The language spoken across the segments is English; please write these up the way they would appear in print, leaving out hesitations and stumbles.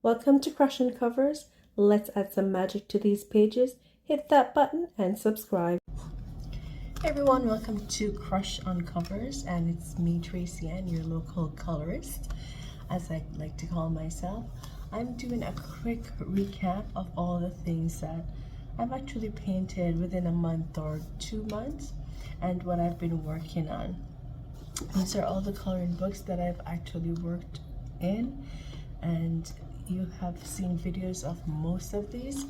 Welcome to Crush on Covers. Let's add some magic to these pages. Hit that button and subscribe. Hey everyone, welcome to Crush on Covers, and it's me, Tracy, and your local colorist, as I like to call myself. I'm doing a quick recap of all the things that I've actually painted within a month or 2 months and what I've been working on. These are all the coloring books that I've actually worked in, and you have seen videos of most of these,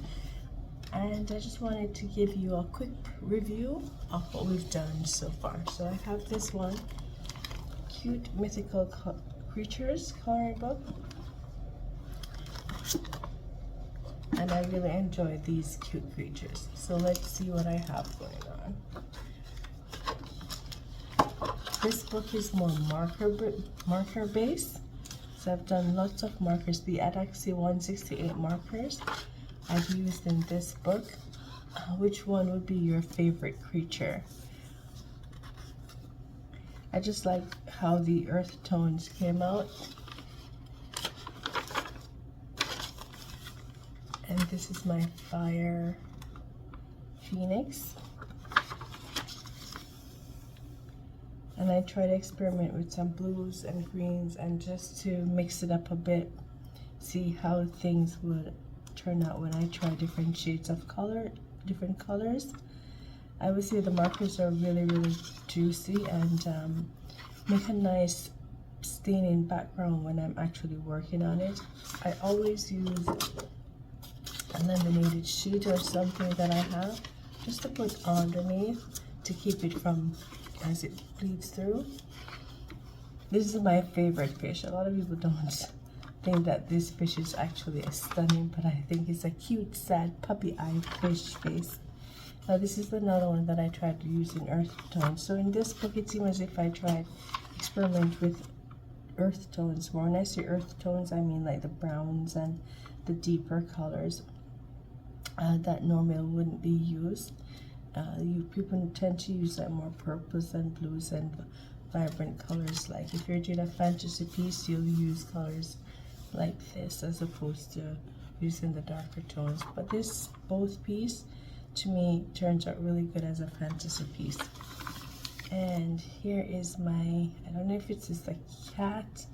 and I just wanted to give you a quick review of what we've done so far. So I have this one, cute mythical creatures coloring book, and I really enjoy these cute creatures. So let's see what I have going on. This book is more marker based, so I've done lots of markers. The Adaxi 168 markers I've used in this book. Which one would be your favorite creature? I just like how the earth tones came out. And this is my fire phoenix. And I try to experiment with some blues and greens and just to mix it up a bit, see how things would turn out when I try different shades of color, different colors. I would say the markers are really juicy and make a nice staining background when I'm actually working on it. I always use a laminated sheet or something that I have just to put underneath to keep it from as it bleeds through. This is my favorite fish. A lot of people don't think that this fish is actually stunning, but I think it's a cute, sad puppy eye fish face. Now this is another one that I tried to use in earth tones. So in this book it seems as if I tried experiment with earth tones more. When I say earth tones, I mean like the browns and the deeper colors that normally wouldn't be used. People tend to use like more purples and blues and vibrant colors. Like if you're doing a fantasy piece, you'll use colors like this as opposed to using the darker tones. But this both piece to me turns out really good as a fantasy piece. And here is my, I don't know if it's just a cat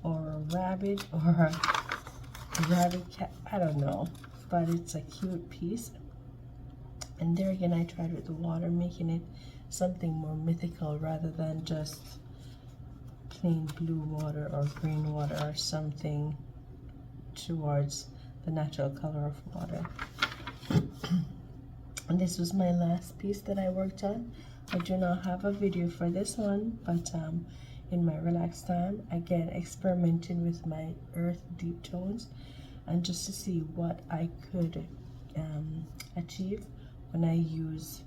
or a rabbit or a rabbit cat, I don't know, but it's a cute piece. And there again, I tried with the water, making it something more mythical rather than just plain blue water or green water or something towards the natural color of water. And this was my last piece that I worked on. I do not have a video for this one, but in my relaxed time, again, experimenting with my earth deep tones and just to see what I could achieve when I use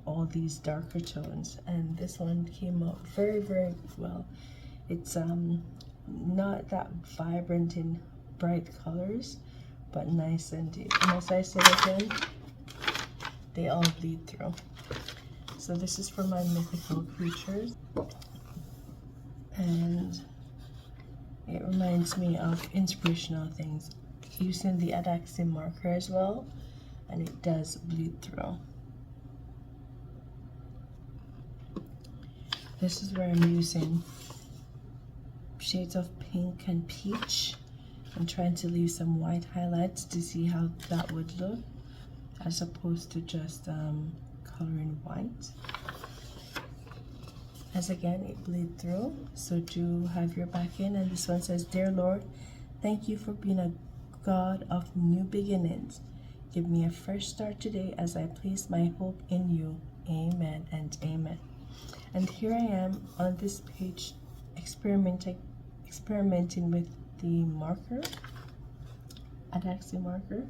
all these darker tones. And this one came out very well. It's not that vibrant in bright colors, but nice and deep. And as I said again, they all bleed through. So this is for my mythical creatures, and it reminds me of inspirational things, using the Adaxi marker as well, and it does bleed through. This is where I'm using shades of pink and peach. I'm trying to leave some white highlights to see how that would look, as opposed to just coloring white. As again, it bleed through, so do have your back in. And this one says, "Dear Lord, thank you for being a God of new beginnings. Give me a fresh start today as I place my hope in you. Amen and amen." And here I am on this page experimenting with the marker, Adaxi marker.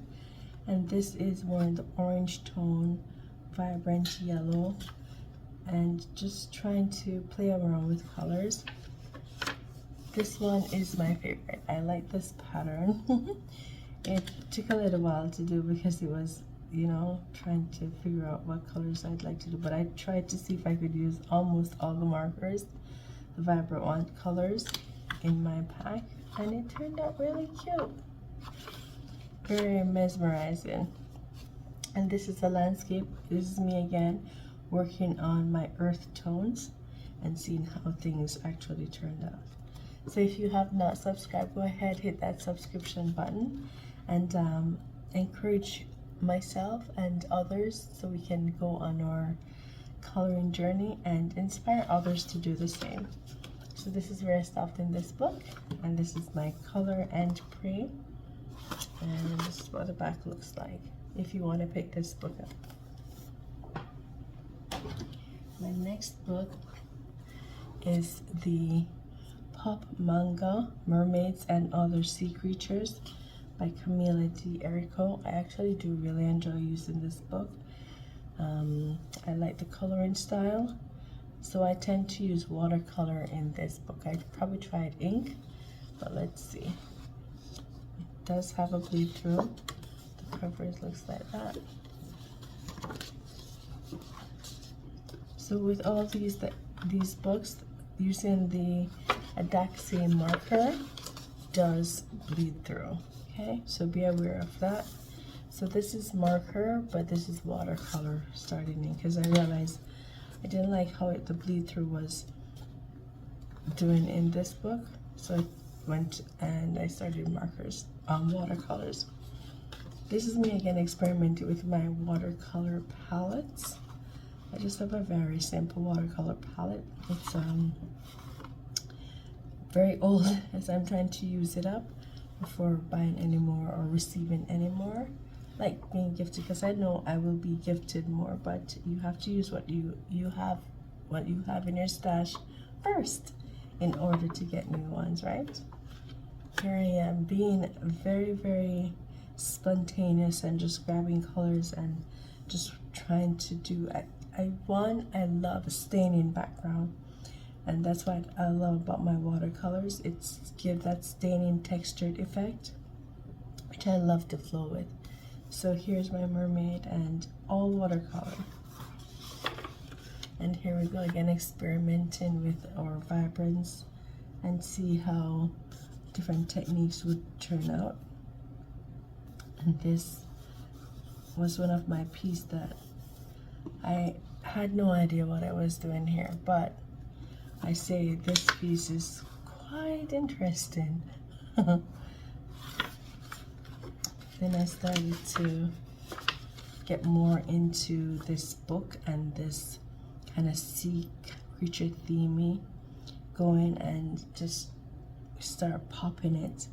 And this is more in the orange tone, vibrant yellow, and just trying to play around with colors. This one is my favorite. I like this pattern. It took a little while to do because it was, you know, trying to figure out what colors I'd like to do, but I tried to see if I could use almost all the markers, the vibrant colors in my pack, and it turned out really cute. Very mesmerizing. And this is a landscape. This is me again working on my earth tones and seeing how things actually turned out. So if you have not subscribed, go ahead, hit that subscription button, and encourage myself and others so we can go on our coloring journey and inspire others to do the same. So this is where I stopped in this book, and this is my color and pray, and this is what the back looks like if you want to pick this book up. My next book is the pop manga Mermaids and Other Sea Creatures by Camila D. Erico. I actually do really enjoy using this book. I like the coloring style, so I tend to use watercolor in this book. I probably tried ink, but let's see. It does have a bleed through. The cover looks like that. So with all these books, using the Adaxi marker does bleed through. Okay, so be aware of that. So this is marker, but this is watercolor starting in, because I realized I didn't like how the bleed through was doing in this book. So I went and I started markers, watercolors. This is me again experimenting with my watercolor palettes. I just have a very simple watercolor palette. It's very old, as I'm trying to use it up before buying any more or receiving any more, like being gifted, because I know I will be gifted more, but you have to use what you have in your stash first in order to get new ones, right? Here I am being very, very spontaneous and just grabbing colors and just trying to do. I love a staining background, and that's what I love about my watercolors. It's give that staining textured effect, which I love to flow with. So here's my mermaid, and all watercolor. And here we go again, experimenting with our vibrance and see how different techniques would turn out. And this was one of my pieces that I had no idea what I was doing here, but I say this piece is quite interesting. Then I started to get more into this book and this kind of sea creature themey going, and just start popping it.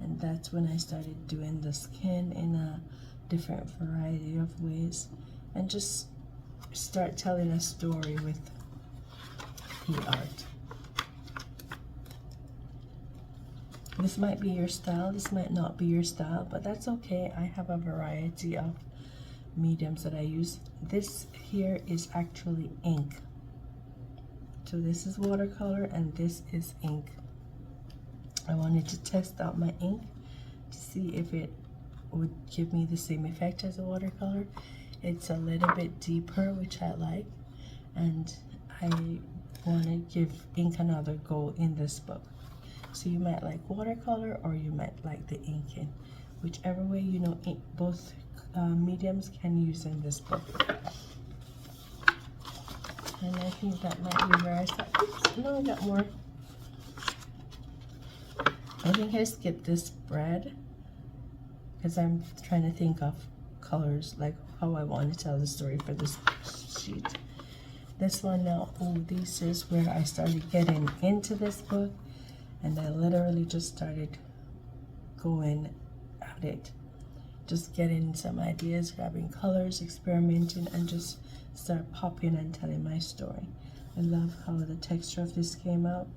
And that's when I started doing the skin in a different variety of ways, and just start telling a story with the art. This might be your style, this might not be your style, but that's okay. I have a variety of mediums that I use. This here is actually ink. So this is watercolor and this is ink. I wanted to test out my ink to see if it would give me the same effect as a watercolor. It's a little bit deeper, which I like, and I want to give ink another go in this book. So you might like watercolor or you might like the inking, whichever way, you know, both mediums can use in this book. And I think that might be where I start. Oops, no, I got more. I think I skipped this spread because I'm trying to think of colors, like how I want to tell the story for this sheet. This one now, oh, this is where I started getting into this book, and I literally just started going at it, just getting some ideas, grabbing colors, experimenting, and just start popping and telling my story. I love how the texture of this came out,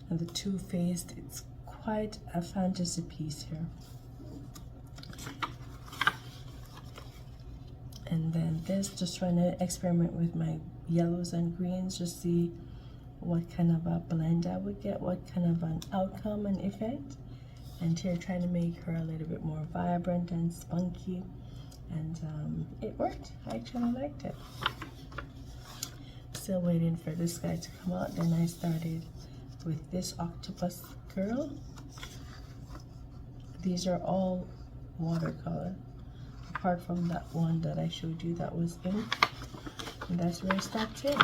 and the two-faced, it's quite a fantasy piece here. And then this, just trying to experiment with my yellows and greens, just see what kind of a blend I would get, what kind of an outcome and effect. And here trying to make her a little bit more vibrant and spunky, and it worked. I actually liked it. Still waiting for this guy to come out. Then I started with this octopus girl. These are all watercolor, apart from that one that I showed you that was ink, and that's where I stopped in.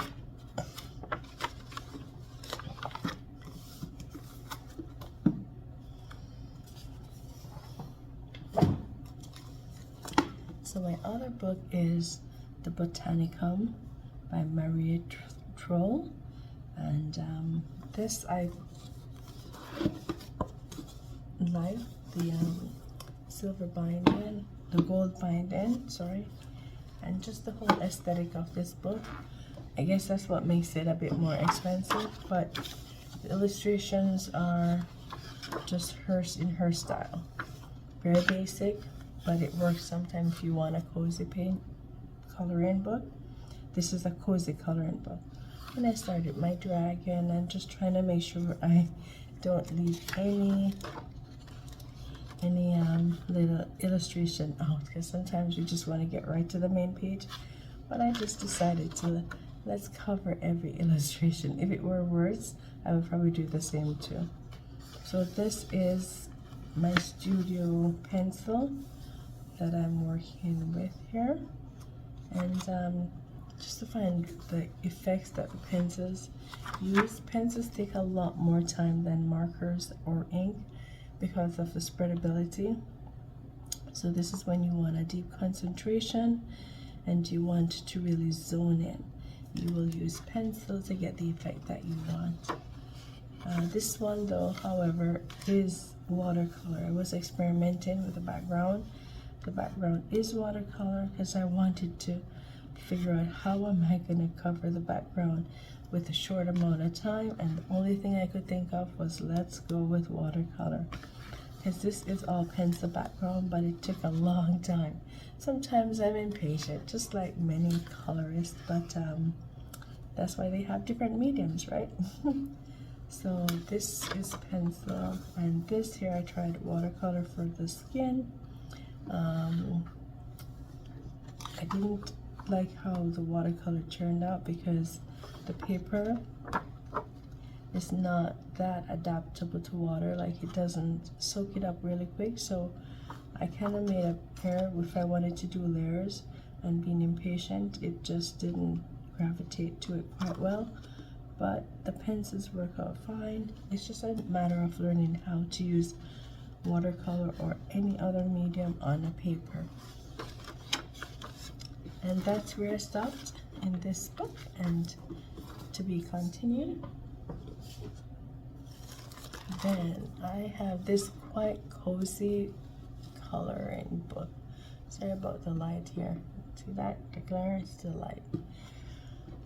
So my other book is the Botanicum by Maria Troll, and this I like the silver binding, the gold binding, sorry, and just the whole aesthetic of this book. I guess that's what makes it a bit more expensive, but the illustrations are just hers in her style. Very basic, but it works sometimes if you want a cozy paint coloring book. This is a cozy coloring book. And I started my dragon and just trying to make sure I don't leave any little illustration out, because sometimes you just want to get right to the main page. But I just decided to let's cover every illustration. If it were words, I would probably do the same too. So this is my studio pencil that I'm working with here, and just to find the effects that the pencils use. Pencils take a lot more time than markers or ink because of the spreadability. So this is when you want a deep concentration and you want to really zone in. You will use pencil to get the effect that you want. This one though, however, is watercolor. I was experimenting with the background. The background is watercolor because I wanted to figure out how am I going to cover the background with a short amount of time, and the only thing I could think of was let's go with watercolor, because this is all pencil background, but it took a long time. Sometimes I'm impatient, just like many colorists, but that's why they have different mediums, right? So this is pencil, and this here I tried watercolor for the skin. I didn't like how the watercolor turned out because the paper is not that adaptable to water, like it doesn't soak it up really quick. So I kind of made a pair. If I wanted to do layers and being impatient, it just didn't gravitate to it quite well, but the pencils work out fine. It's just a matter of learning how to use watercolor or any other medium on a paper. And that's where I stopped in this book, and to be continued. Then I have this quite cozy coloring book. Sorry about the light here. See that? The glare is still light.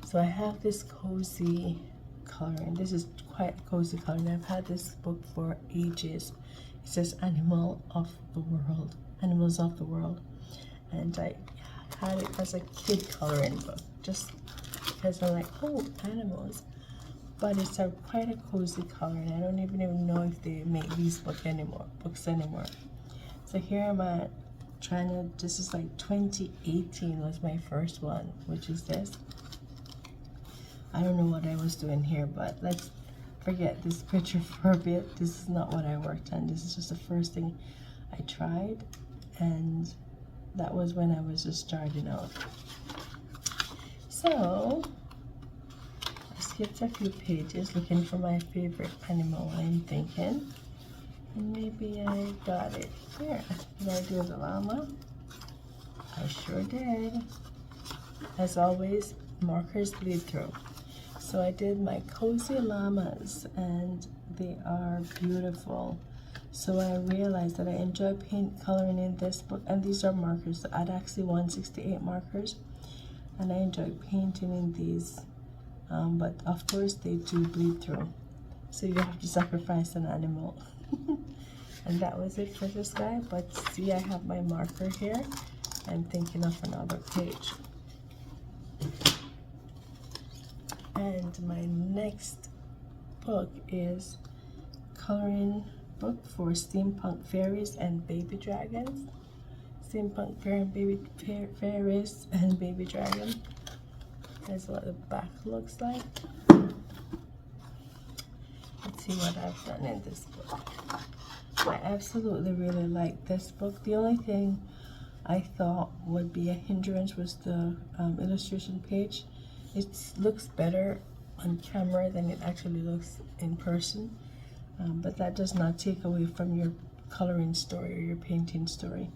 So I have this cozy coloring. This is quite cozy coloring. I've had this book for ages. It says Animals of the World. And I had it as a kid coloring book just because I'm like, oh, animals. But it's quite a cozy color, and I don't even know if they make these books anymore. So here I'm at this is like 2018 was my first one, which is this. I don't know what I was doing here, but let's forget this picture for a bit. This is not what I worked on. This is just the first thing I tried, and that was when I was just starting out. So I skipped a few pages looking for my favorite animal, I'm thinking, and maybe I got it here. Did I do the llama? I sure did. As always, markers bleed through. So I did my cozy llamas, and they are beautiful. So I realized that I enjoy coloring in this book, and these are markers. I'd actually 168 markers, and I enjoy painting in these, but of course they do bleed through, so you have to sacrifice an animal. And that was it for this guy. But see, I have my marker here. I'm thinking of another page. And my next book is coloring book for Steampunk fairies and baby dragons. Steampunk fairies and baby dragon. That's what the back looks like. Let's see what I've done in this book. I absolutely really like this book. The only thing I thought would be a hindrance was the illustration page. It looks better on camera than it actually looks in person, but that does not take away from your coloring story or your painting story.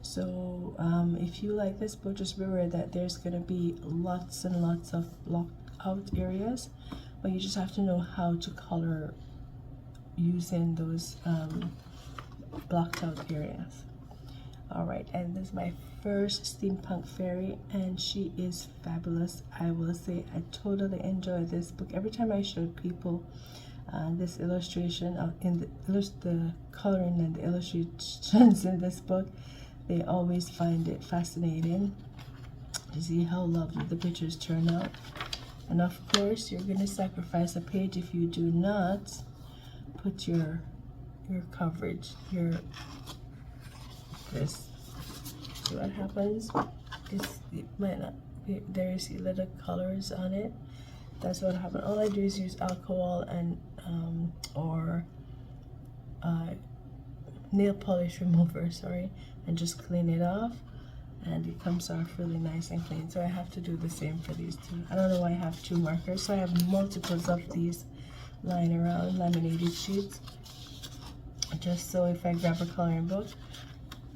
So if you like this book, just be aware that there's going to be lots and lots of blocked out areas, but you just have to know how to color using those blocked out areas. Alright, and this is my first steampunk fairy, and she is fabulous. I will say I totally enjoy this book. Every time I show people this illustration in the coloring and the illustrations in this book, they always find it fascinating to see how lovely the pictures turn out. And of course, you're going to sacrifice a page if you do not put your coverage, this. See what happens? It might not be, there you see little colors on it. That's what happened. All I do is use alcohol and or nail polish remover, sorry, and just clean it off, and it comes off really nice and clean. So I have to do the same for these two. I don't know why I have two markers, so I have multiples of these lying around, laminated sheets, just so if I grab a coloring book,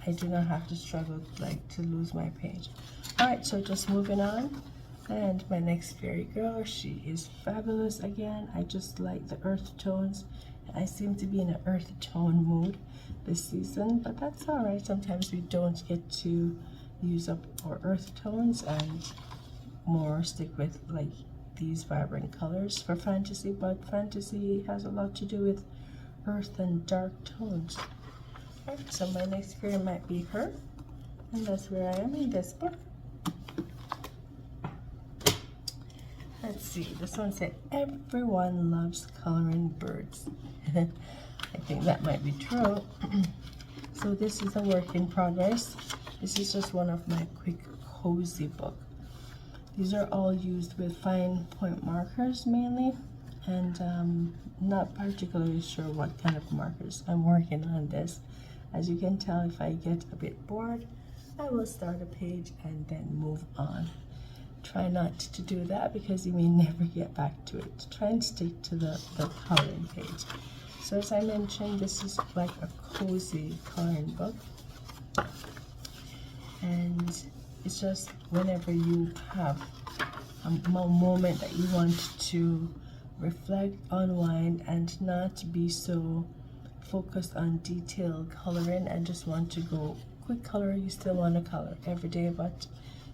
I do not have to struggle like to lose my page. Alright, so just moving on. And my next fairy girl, she is fabulous again. I just like the earth tones. I seem to be in an earth tone mood this season, but that's alright. Sometimes we don't get to use up our earth tones and more stick with like these vibrant colors for fantasy, but fantasy has a lot to do with earth and dark tones. Right, so my next fairy might be her, and that's where I am in this book. Let's see, this one said, everyone loves coloring birds. I think that might be true. So this is a work in progress. This is just one of my quick cozy book. These are all used with fine point markers mainly, and not particularly sure what kind of markers. I'm working on this. As you can tell, if I get a bit bored, I will start a page and then move on. Try not to do that because you may never get back to it. Try and stick to the coloring page. So as I mentioned, this is like a cozy coloring book. And it's just whenever you have a moment that you want to reflect, unwind, and not be so focused on detailed coloring and just want to go quick color. You still want to color every day, but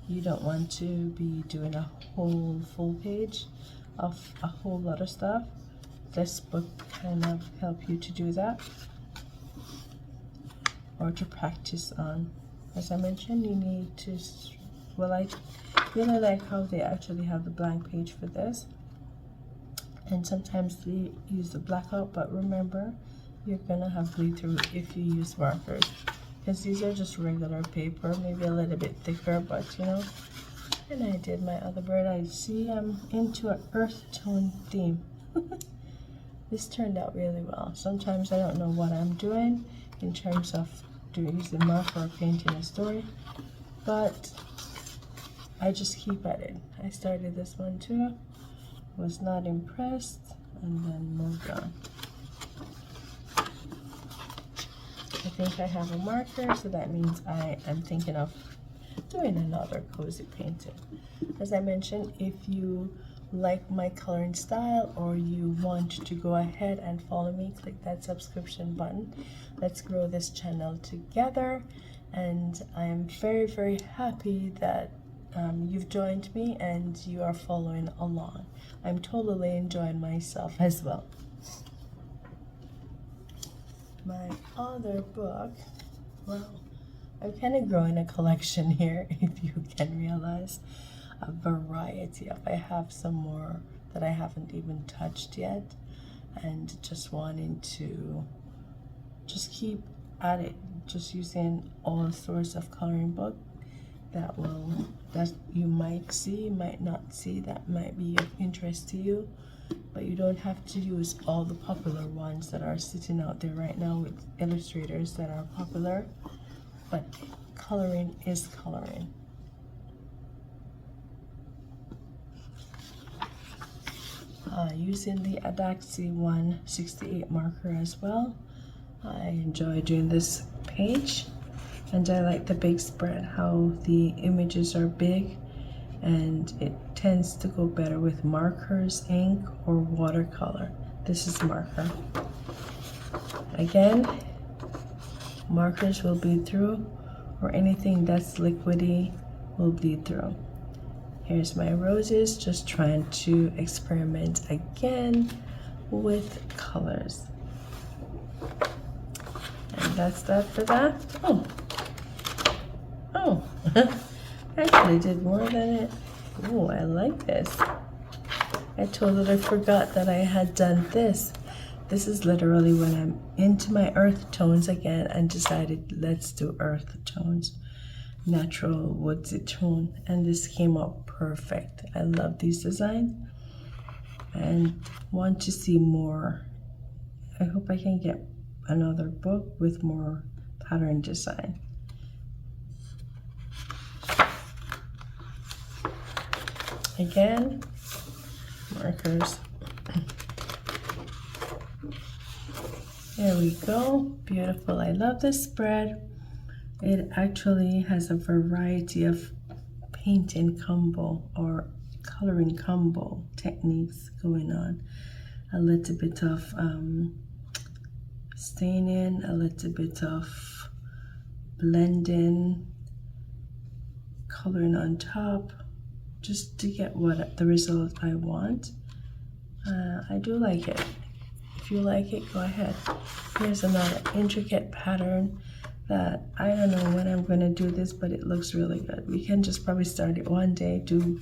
you don't want to be doing a whole full page of a whole lot of stuff. This book kind of help you to do that or to practice on. As I mentioned, you need to, well, I really like how they actually have the blank page for this, and sometimes they use the blackout, but remember, you're gonna have bleed through if you use markers, because these are just regular paper, maybe a little bit thicker, but you know. And I did my other bird. I see I'm into an earth tone theme. This turned out really well. Sometimes I don't know what I'm doing in terms of using marker or painting a story, but I just keep at it. I started this one too, was not impressed, and then moved on. I think I have a marker, so that means I am thinking of doing another cozy painting. As I mentioned, if you like my coloring style or you want to go ahead and follow me, click that subscription button. Let's grow this channel together, and I am very, very happy that you've joined me and you are following along. I'm totally enjoying myself as well. My other book, well, I'm kind of growing a collection here, if you can realize, a variety of. I have some more that I haven't even touched yet, and just wanting to just keep at it, just using all sorts of coloring book that you might see, might not see, that might be of interest to you. but you don't have to use all the popular ones that are sitting out there right now with illustrators that are popular, but coloring is coloring. Using the Adaxi 168 marker as well. I enjoy doing this page, and I like the big spread, how the images are big, and it tends to go better with markers, ink, or watercolor. This is marker. Again, markers will bleed through, or anything that's liquidy will bleed through. Here's my roses, just trying to experiment again with colors. And that's that for that. Oh, I actually did more than it. Oh, I like this. I totally forgot that I had done this. This is literally when I'm into my earth tones again and decided let's do earth tones. Natural woodsy tone, and this came out perfect. I love these designs and want to see more. I hope I can get another book with more pattern design. Again, markers. There we go. Beautiful. I love this spread. It actually has a variety of painting combo or coloring combo techniques going on. A little bit of staining, a little bit of blending, coloring on top, just to get what the result I want. I do like it. If you like it, go ahead. Here's another intricate pattern that I don't know when I'm going to do this, but it looks really good. We can just probably start it one day, do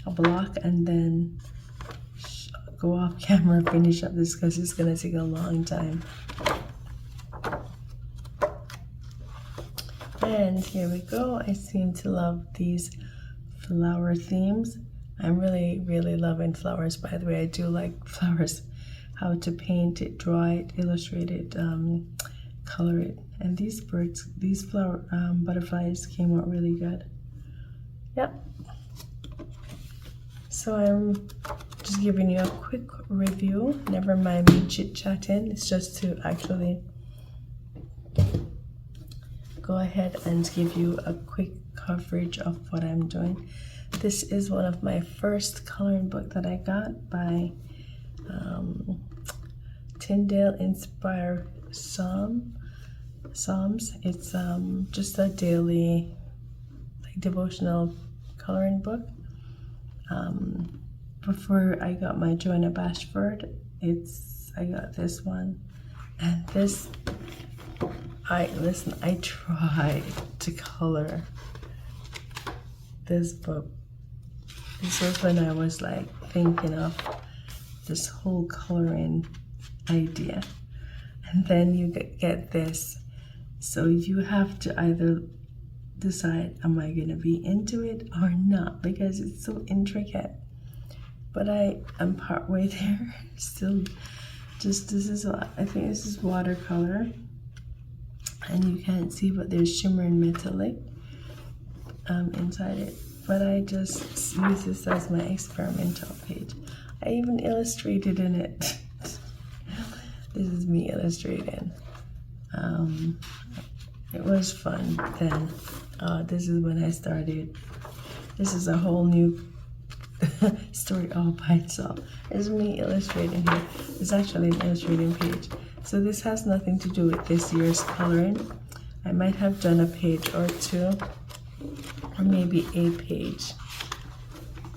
a block, and then go off camera, finish up this, because it's going to take a long time. And here we go. I seem to love these flower themes. I'm really loving flowers, by the way. I do like flowers, how to paint it, draw it, illustrate it, color it. And these birds, these flower butterflies came out really good. Yep. So I'm just giving you a quick review. Never mind me chit-chatting. It's just to actually go ahead and give you a quick coverage of what I'm doing. This is one of my first coloring book that I got by Tyndale Inspired Psalms. It's just a daily devotional coloring book. Before I got my Joanna Bashford, I got this one, and this I tried to color this book. This was when I was like thinking of this whole coloring idea, and then you get this. So you have to either decide, am I going to be into it or not, because it's so intricate. But I am partway there. Still, this is I think this is watercolor, and you can't see, but there's shimmer and metallic inside it. But I just use this as my experimental page. I even illustrated in it. This is me illustrating. It was fun then. This is when I started. This is a whole new story all by itself. It's me illustrating here. It's actually an illustrating page. So this has nothing to do with this year's coloring. I might have done a page or two, or maybe a page.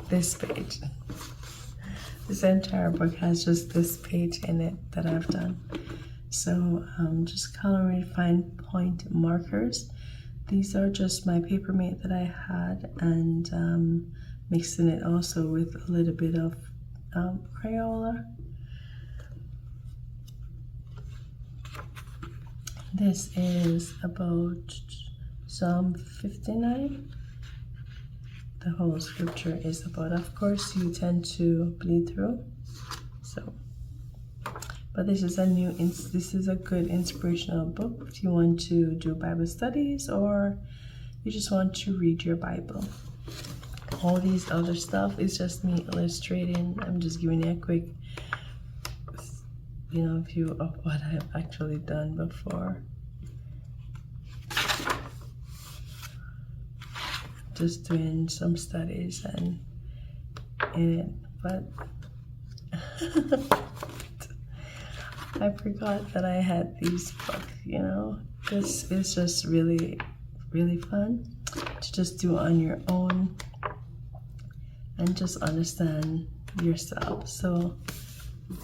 This page. This entire book has just this page in it that I've done. So just coloring fine point markers. These are just my paper mate that I had, and mixing it also with a little bit of Crayola. This is about Psalm 59. The whole scripture is about, of course, you tend to bleed through. So, but this is a good inspirational book if you want to do Bible studies or you just want to read your Bible. All these other stuff is just me illustrating. I'm just giving you a quick, view of what I've actually done before. Just doing some studies and in it, but I forgot that I had these books, This is just really, really fun to just do on your own and just understand yourself. So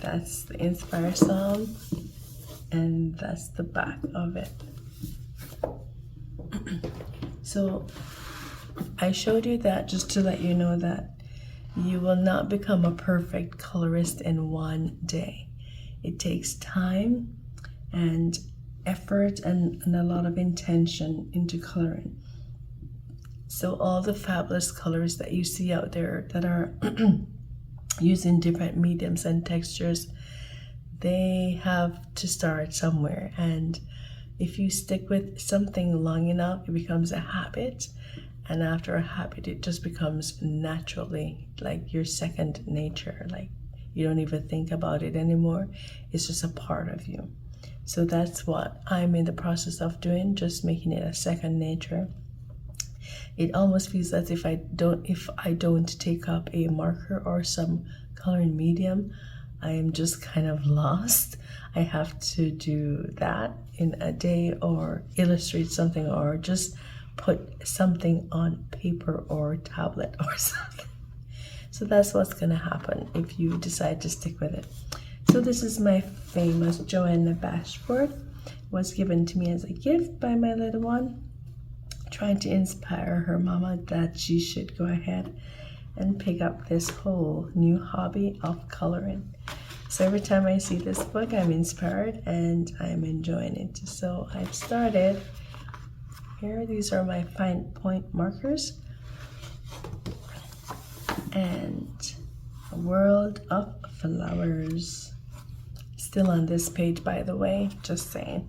that's the Inspire Psalm, and that's the back of it. So I showed you that just to let you know that you will not become a perfect colorist in one day. It takes time and effort and a lot of intention into coloring. So all the fabulous colors that you see out there that are using different mediums and textures, they have to start somewhere. And if you stick with something long enough, it becomes a habit. And after a habit, it just becomes naturally like your second nature. Like you don't even think about it anymore. It's just a part of you. So that's what I'm in the process of doing, just making it a second nature. It almost feels as if I don't take up a marker or some coloring medium, I am just kind of lost. I have to do that in a day or illustrate something or just put something on paper or tablet or something. So that's what's gonna happen if you decide to stick with it. So this is my famous Joanna Bashford. It was given to me as a gift by my little one, trying to inspire her mama that she should go ahead and pick up this whole new hobby of coloring. So every time I see this book, I'm inspired and I'm enjoying it. So I've started here. These are my fine point markers and a world of flowers. Still on this page, by the way, just saying.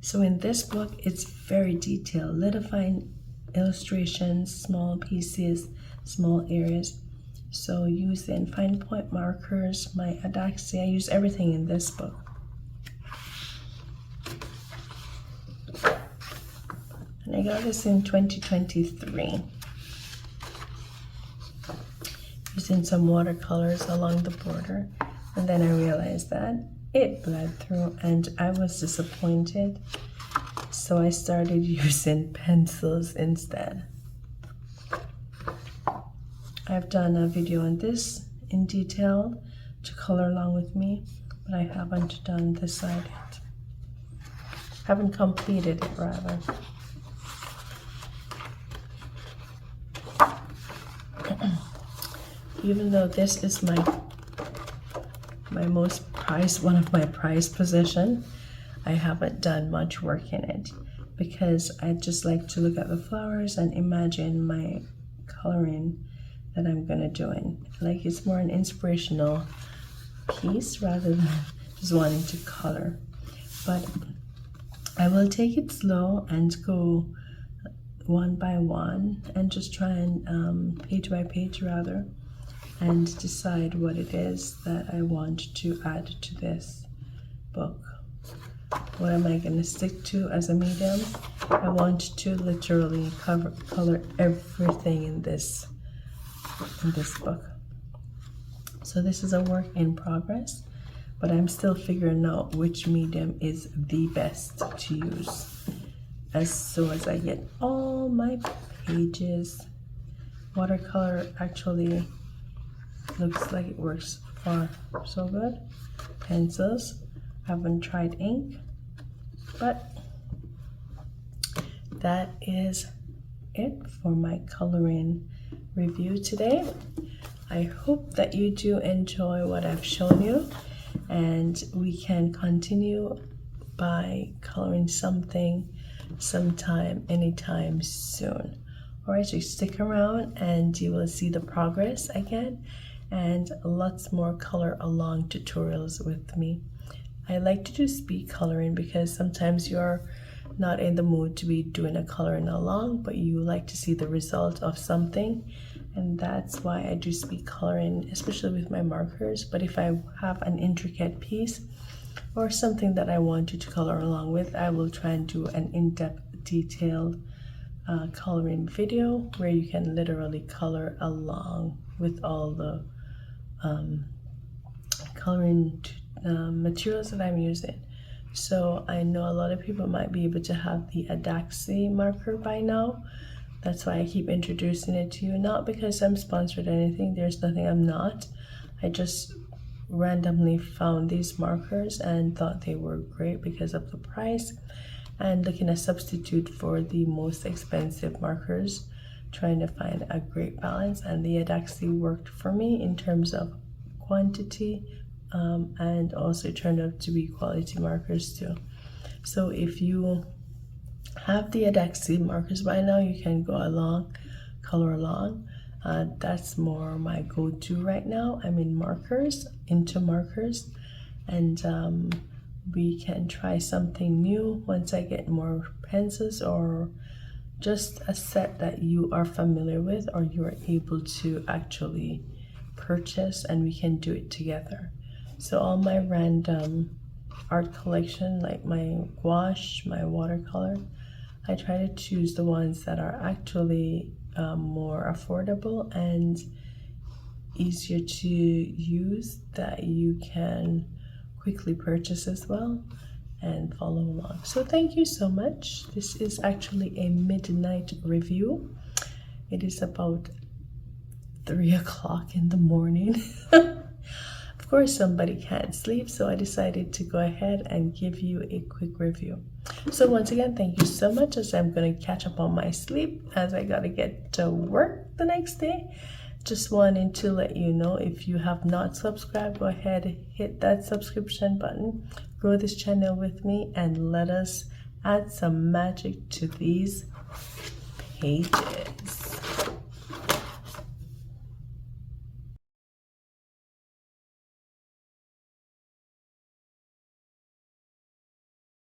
So in this book, it's very detailed, little fine illustrations, small pieces, small areas. So using fine point markers, my Adaxi, I use everything in this book. And I got this in 2023. Using some watercolors along the border. And then I realized that it bled through and I was disappointed. So I started using pencils instead. I've done a video on this in detail to color along with me, but I haven't done this side yet. Haven't completed it rather. Even though this is my most prized, one of my prized possession, I haven't done much work in it because I just like to look at the flowers and imagine my coloring that I'm gonna do in. Like it's more an inspirational piece rather than just wanting to color. But I will take it slow and go one by one and just try and page by page rather, and decide what it is that I want to add to this book. What am I going to stick to as a medium? I want to literally color everything in this book. So this is a work in progress, but I'm still figuring out which medium is the best to use. As I get all my pages, watercolor actually looks like it works far so good. Pencils, haven't tried ink, but that is it for my coloring review today. I hope that you do enjoy what I've shown you, and we can continue by coloring something sometime anytime soon, Alright, so stick around and you will see the progress again, and lots more color along tutorials with me. I like to do speed coloring because sometimes you're not in the mood to be doing a coloring along, but you like to see the result of something, and that's why I do speed coloring, especially with my markers. But if I have an intricate piece or something that I want you to color along with, I will try and do an in-depth detailed coloring video where you can literally color along with all the coloring materials that I'm using. So I know a lot of people might be able to have the Adaxi marker by now. That's why I keep introducing it to you, not because I'm sponsored or anything. There's nothing I'm not. I just randomly found these markers and thought they were great because of the price, and looking a substitute for the most expensive markers, trying to find a great balance. And the Adaxi worked for me in terms of quantity, and also turned out to be quality markers too. So if you have the Adaxi markers by now, you can go along, color along. That's more my go-to right now. I'm into markers, and we can try something new once I get more pencils, or just a set that you are familiar with or you are able to actually purchase, and we can do it together. So all my random art collection, like my gouache, my watercolor, I try to choose the ones that are actually more affordable and easier to use, that you can quickly purchase as well and follow along. So thank you so much. This is actually a midnight review. It is about 3 o'clock in the morning. Of course, somebody can't sleep, so I decided to go ahead and give you a quick review. So once again, thank you so much, as I'm going to catch up on my sleep as I got to get to work the next day. Just wanted to let you know, if you have not subscribed, go ahead, hit that subscription button, grow this channel with me, and let us add some magic to these pages.